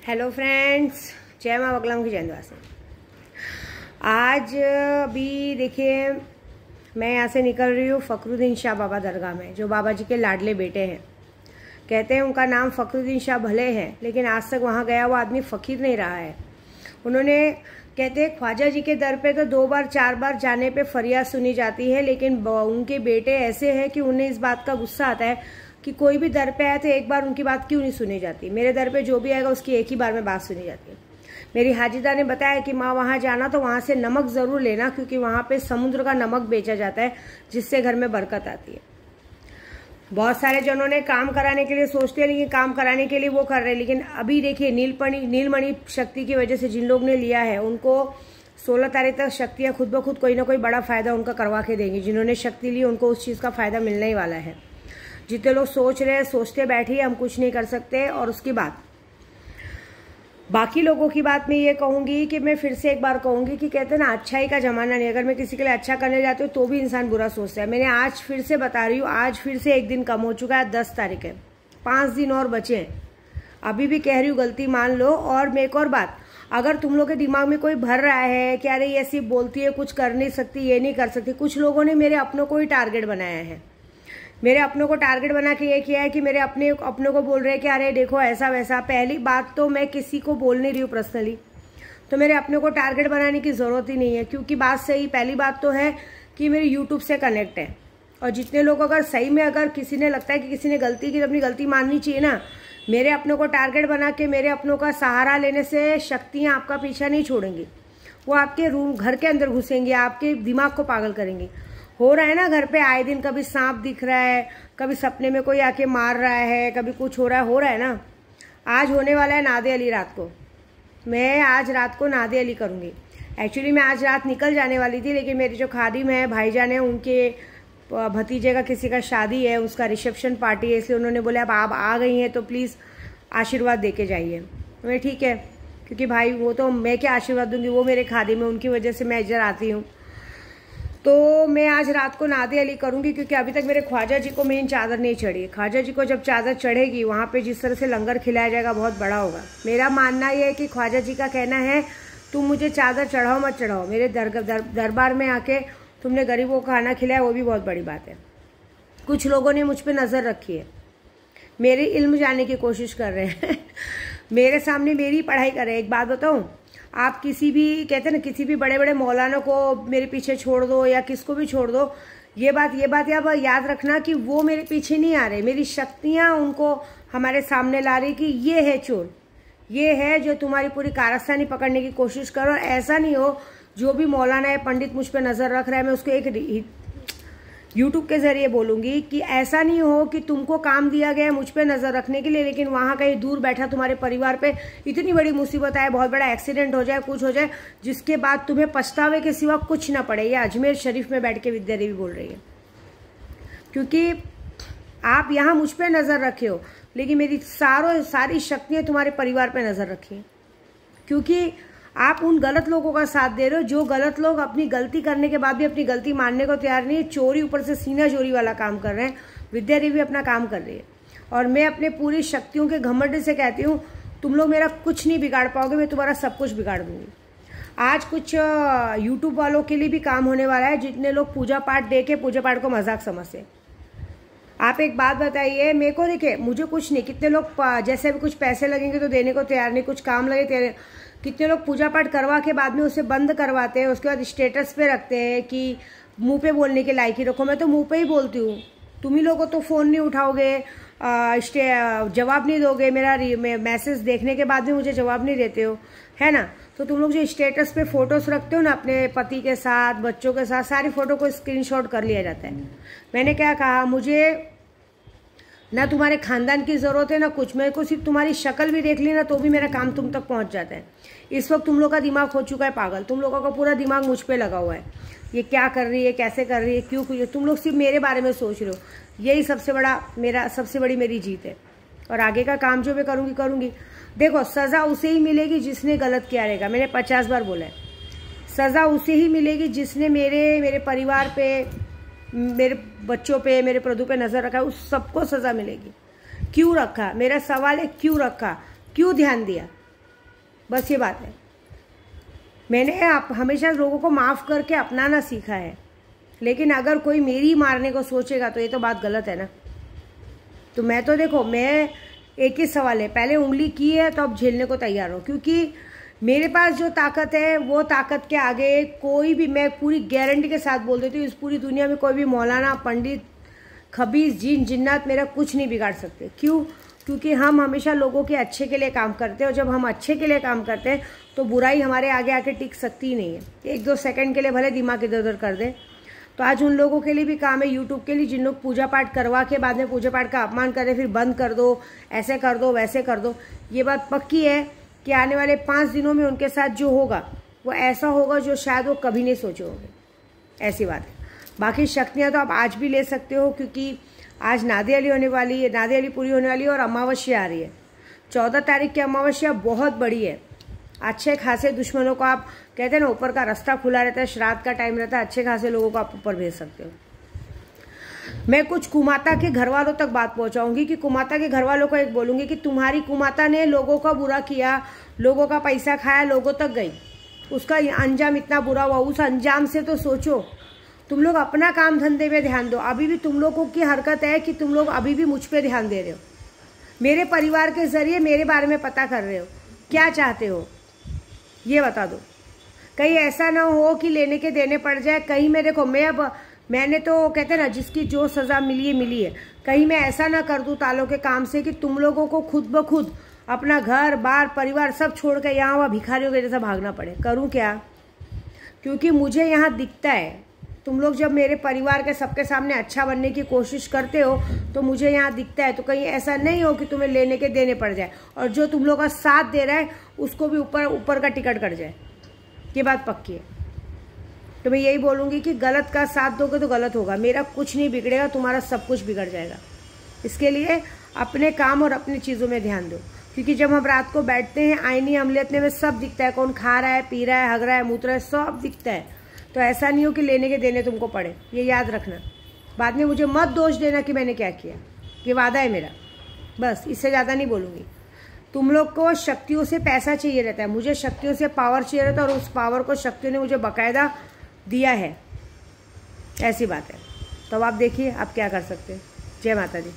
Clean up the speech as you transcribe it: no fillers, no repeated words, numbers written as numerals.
Hello friends, जय माँ बगलाम की जयंतवासी। आज अभी देखिए मैं यहाँ से निकल रही हूँ फ़खरुद्दीन शाह बाबा दरगाह में, जो बाबा जी के लाडले बेटे हैं। कहते हैं उनका नाम फ़खरुद्दीन शाह भले है, लेकिन आज तक वहाँ गया वो आदमी फ़कीर नहीं रहा है। उन्होंने कहते हैं ख्वाजा जी के दर पे तो 2 बार 4 बार जाने पे फरियाद सुनी जाती है, लेकिन उनके बेटे ऐसे हैं कि उन्हें इस बात का गुस्सा आता है कि कोई भी दर पे आए तो एक बार उनकी बात क्यों नहीं सुनी जाती। मेरे दर पे जो भी आएगा उसकी एक ही बार में बात सुनी जाती है। मेरी हाजिदा ने बताया कि माँ वहाँ जाना तो वहाँ से नमक ज़रूर लेना, क्योंकि वहाँ पे समुद्र का नमक बेचा जाता है, जिससे घर में बरकत आती है। बहुत सारे जनों ने काम कराने के लिए सोचते हैं, लेकिन काम कराने के लिए वो कर रहे हैं। लेकिन अभी देखिए नीलमणि शक्ति की वजह से जिन लोग ने लिया है उनको 16 तारीख तक शक्तियाँ खुद ब खुद कोई ना कोई बड़ा फ़ायदा उनका करवा के देंगी। जिन्होंने शक्ति ली उनको उस चीज़ का फ़ायदा मिलने ही वाला है। जितने लोग सोच रहे हैं सोचते बैठिए, हम कुछ नहीं कर सकते। और उसकी बात बाकी लोगों की बात मैं ये कहूँगी कि मैं फिर से एक बार कहूँगी कि कहते हैं ना, अच्छाई का ज़माना नहीं। अगर मैं किसी के लिए अच्छा करने जाती हूँ तो भी इंसान बुरा सोचता है। मैंने आज फिर से बता रही हूँ, आज फिर से एक दिन कम हो चुका है। 10 तारीख है, 5 दिन और बचे हैं। अभी भी कह रही हूँ, गलती मान लो। और मैं एक और बात, अगर तुम लोग के दिमाग में कोई भर रहा है कि अरे ये ऐसी बोलती है, कुछ कर नहीं सकती, ये नहीं कर सकती। कुछ लोगों ने मेरे अपनों को ही टारगेट बनाया है। मेरे अपनों को टारगेट बना के ये किया है कि मेरे अपनों को बोल रहे हैं कि अरे देखो ऐसा वैसा। पहली बात तो मैं किसी को बोल नहीं रही हूँ पर्सनली, तो मेरे अपनों को टारगेट बनाने की ज़रूरत ही नहीं है। क्योंकि बात सही, पहली बात तो है कि मेरी यूट्यूब से कनेक्ट है। और जितने लोग अगर सही में अगर किसी ने लगता है कि किसी ने गलती की तो अपनी गलती माननी चाहिए ना। मेरे अपनों को टारगेट बना के मेरे अपनों का सहारा लेने से शक्तियाँ आपका पीछा नहीं छोड़ेंगी। वो आपके रूम घर के अंदर घुसेंगी, आपके दिमाग को पागल करेंगी। हो रहा है ना घर पे आए दिन, कभी सांप दिख रहा है, कभी सपने में कोई आके मार रहा है, कभी कुछ हो रहा है ना। आज होने वाला है नादे अली रात को। मैं आज रात को नादे अली करूँगी। एक्चुअली मैं आज रात निकल जाने वाली थी, लेकिन मेरे जो खादिम है, भाईजान है, उनके भतीजे का किसी का शादी है, उसका रिसेप्शन पार्टी है, इसलिए उन्होंने बोला अब आप आ गई हैं तो प्लीज़ आशीर्वाद दे के जाइए। मैं ठीक है, क्योंकि भाई वो तो मैं क्या आशीर्वाद दूंगी, वो मेरे खादिम है, उनकी वजह से मैं इधर आती हूँ। तो मैं आज रात को नादे अली करूँगी, क्योंकि अभी तक मेरे ख्वाजा जी को मेन चादर नहीं चढ़ी। ख्वाजा जी को जब चादर चढ़ेगी, वहाँ पे जिस तरह से लंगर खिलाया जाएगा बहुत बड़ा होगा। मेरा मानना ये है कि ख्वाजा जी का कहना है तुम मुझे चादर चढ़ाओ मत चढ़ाओ, मेरे दरबार में आके तुमने गरीबों को खाना खिलाया, वो भी बहुत बड़ी बात है। कुछ लोगों ने मुझ पर नज़र रखी है, मेरे इल्म जाने की कोशिश कर रहे हैं मेरे सामने मेरी पढ़ाई कर रहे हैं। एक बात बताऊँ, आप किसी भी कहते हैं ना, किसी भी बड़े बड़े मौलाना को मेरे पीछे छोड़ दो या किसको भी छोड़ दो, ये बात आप याद रखना कि वो मेरे पीछे नहीं आ रहे। मेरी शक्तियाँ उनको हमारे सामने ला रही कि ये है चोर, ये है जो तुम्हारी पूरी कारस्तानी पकड़ने की कोशिश करो। ऐसा नहीं हो जो भी मौलाना है, पंडित मुझ पर नज़र रख रहा है, मैं उसको एक यूट्यूब के ज़रिए बोलूँगी कि ऐसा नहीं हो कि तुमको काम दिया गया है मुझ पे नज़र रखने के लिए, लेकिन वहाँ कहीं दूर बैठा तुम्हारे परिवार पे इतनी बड़ी मुसीबत आए, बहुत बड़ा एक्सीडेंट हो जाए, कुछ हो जाए, जिसके बाद तुम्हें पछतावे के सिवा कुछ ना पड़े। ये अजमेर शरीफ में बैठ के विद्या देवी बोल रही है। क्योंकि आप यहाँ मुझ पर नज़र रखे हो, लेकिन मेरी सारी शक्तियाँ तुम्हारे परिवार पर नज़र रखी हैं। क्योंकि आप उन गलत लोगों का साथ दे रहे हो, जो गलत लोग अपनी गलती करने के बाद भी अपनी गलती मानने को तैयार नहीं है। चोरी, ऊपर से सीना चोरी वाला काम कर रहे हैं। विद्या देवी अपना काम कर रही है, और मैं अपने पूरी शक्तियों के घमंड से कहती हूँ तुम लोग मेरा कुछ नहीं बिगाड़ पाओगे, मैं तुम्हारा सब कुछ बिगाड़ दूंगी। आज कुछ यूट्यूब वालों के लिए भी काम होने वाला है, जितने लोग पूजा पाठ दे के पूजा पाठ को मजाक समझते। आप एक बात बताइए मेरे को, देखिए मुझे कुछ नहीं, कितने लोग जैसे भी कुछ पैसे लगेंगे तो देने को तैयार नहीं, कुछ काम लगे कितने लोग पूजा पाठ करवा के बाद में उसे बंद करवाते हैं, उसके बाद स्टेटस पे रखते हैं कि मुंह पे बोलने के लायक ही रखो। मैं तो मुंह पे ही बोलती हूँ, तुम ही लोगों तो फ़ोन नहीं उठाओगे, जवाब नहीं दोगे, मेरा मैसेज देखने के बाद भी मुझे जवाब नहीं देते हो, है ना। तो तुम लोग जो स्टेटस पे फोटोज़ रखते हो ना अपने पति के साथ, बच्चों के साथ, सारी फ़ोटो को स्क्रीनशॉट कर लिया जाता है। मैंने क्या कहा, मुझे ना तुम्हारे खानदान की ज़रूरत है ना कुछ, मेरे को सिर्फ तुम्हारी शक्ल भी देख ली ना तो भी मेरा काम तुम तक पहुंच जाता है। इस वक्त तुम लोग का दिमाग हो चुका है पागल, तुम लोगों का पूरा दिमाग मुझ पे लगा हुआ है। ये क्या कर रही है, कैसे कर रही है, क्यों, तुम लोग सिर्फ मेरे बारे में सोच रहे हो। यही सबसे बड़ी मेरी जीत है। और आगे का काम जो मैं करूँगी। देखो, सज़ा उसे ही मिलेगी जिसने गलत किया रहेगा। मैंने 50 बार बोला है, सज़ा उसे ही मिलेगी जिसने मेरे परिवार पे, मेरे बच्चों पे, मेरे प्रदू पे नज़र रखा, उस सबको सज़ा मिलेगी। क्यों रखा, मेरा सवाल है, क्यों रखा, क्यों ध्यान दिया। बस ये बात है। मैंने हमेशा लोगों को माफ़ करके अपनाना सीखा है, लेकिन अगर कोई मेरी मारने को सोचेगा तो ये तो बात गलत है ना। तो मैं तो देखो, मैं एक ही सवाल है, पहले उंगली की है तो अब झेलने को तैयार हो, क्योंकि मेरे पास जो ताकत है वो ताकत के आगे कोई भी, मैं पूरी गारंटी के साथ बोल देती हूँ, इस पूरी दुनिया में कोई भी मौलाना, पंडित, खबीस, जिन जिन्नात मेरा कुछ नहीं बिगाड़ सकते। क्यों? क्योंकि हम हमेशा लोगों के अच्छे के लिए काम करते हैं, और जब हम अच्छे के लिए काम करते हैं तो बुराई हमारे आगे आके टिक सकती ही नहीं है। 1-2 सेकंड के लिए भले दिमाग इधर उधर कर दे। तो आज उन लोगों के लिए भी काम है, यूट्यूब के लिए, जिन लोग पूजा पाठ करवा के बाद में पूजा पाठ का अपमान करें, फिर बंद कर दो, ऐसे कर दो, वैसे कर दो। ये बात पक्की है कि आने वाले 5 दिनों में उनके साथ जो होगा वो ऐसा होगा जो शायद वो कभी नहीं सोचे होंगे। ऐसी बात है। बाकी शक्तियाँ तो आप आज भी ले सकते हो, क्योंकि आज नादे अली होने वाली है, नादे अली पूरी होने वाली है, और अमावस्या आ रही है। 14 तारीख की अमावस्या बहुत बड़ी है। अच्छे खासे दुश्मनों को, आप कहते हैं ना ऊपर का रास्ता खुला रहता है, श्राद्ध का टाइम रहता है, अच्छे खासे लोगों को आप ऊपर भेज सकते हो। मैं कुछ कुमाता के घर वालों तक बात पहुंचाऊंगी कि कुमाता के घर वालों को एक बोलूंगी कि तुम्हारी कुमाता ने लोगों का बुरा किया, लोगों का पैसा खाया, लोगों तक गई, उसका अंजाम इतना बुरा हुआ। उस अंजाम से तो सोचो। तुम लोग अपना काम धंधे में ध्यान दो। अभी भी तुम लोगों की हरकत है कि तुम लोग अभी भी मुझ पे ध्यान दे रहे हो, मेरे परिवार के जरिए मेरे बारे में पता कर रहे हो। क्या चाहते हो ये बता दो। कहीं ऐसा ना हो कि लेने के देने पड़ जाए। कहीं मैं देखो, मैंने तो कहते हैं ना, जिसकी जो सज़ा मिली है मिली है। कहीं मैं ऐसा ना कर दूं तालों के काम से कि तुम लोगों को खुद ब खुद अपना घर बार परिवार सब छोड़ के यहाँ वहाँ भिखारियों के जैसा भागना पड़े। करूँ क्या? क्योंकि मुझे यहाँ दिखता है, तुम लोग जब मेरे परिवार के सबके सामने अच्छा बनने की कोशिश करते हो तो मुझे यहाँ दिखता है। तो कहीं ऐसा नहीं हो कि तुम्हें लेने के देने पड़ जाए, और जो तुम लोग का साथ दे रहा है उसको भी ऊपर का टिकट कट जाए। ये बात पक्की है। तो मैं यही बोलूँगी कि गलत का साथ दोगे तो गलत होगा। मेरा कुछ नहीं बिगड़ेगा, तुम्हारा सब कुछ बिगड़ जाएगा। इसके लिए अपने काम और अपनी चीज़ों में ध्यान दो, क्योंकि जब हम रात को बैठते हैं आईनी अमलियत में सब दिखता है, कौन खा रहा है, पी रहा है, हग रहा है, मूत रहा है, सब दिखता है। तो ऐसा नहीं हो कि लेने के देने तुमको पड़े, ये याद रखना। बाद में मुझे मत दोष देना कि मैंने क्या किया। ये वादा है मेरा, बस इससे ज़्यादा नहीं बोलूँगी। तुम लोग को शक्तियों से पैसा चाहिए रहता है, मुझे शक्तियों से पावर चाहिए रहता है, और उस पावर को शक्तियों ने मुझे बाकायदा दिया है। ऐसी बात है। तो अब आप देखिए आप क्या कर सकते हैं। जय माता दी।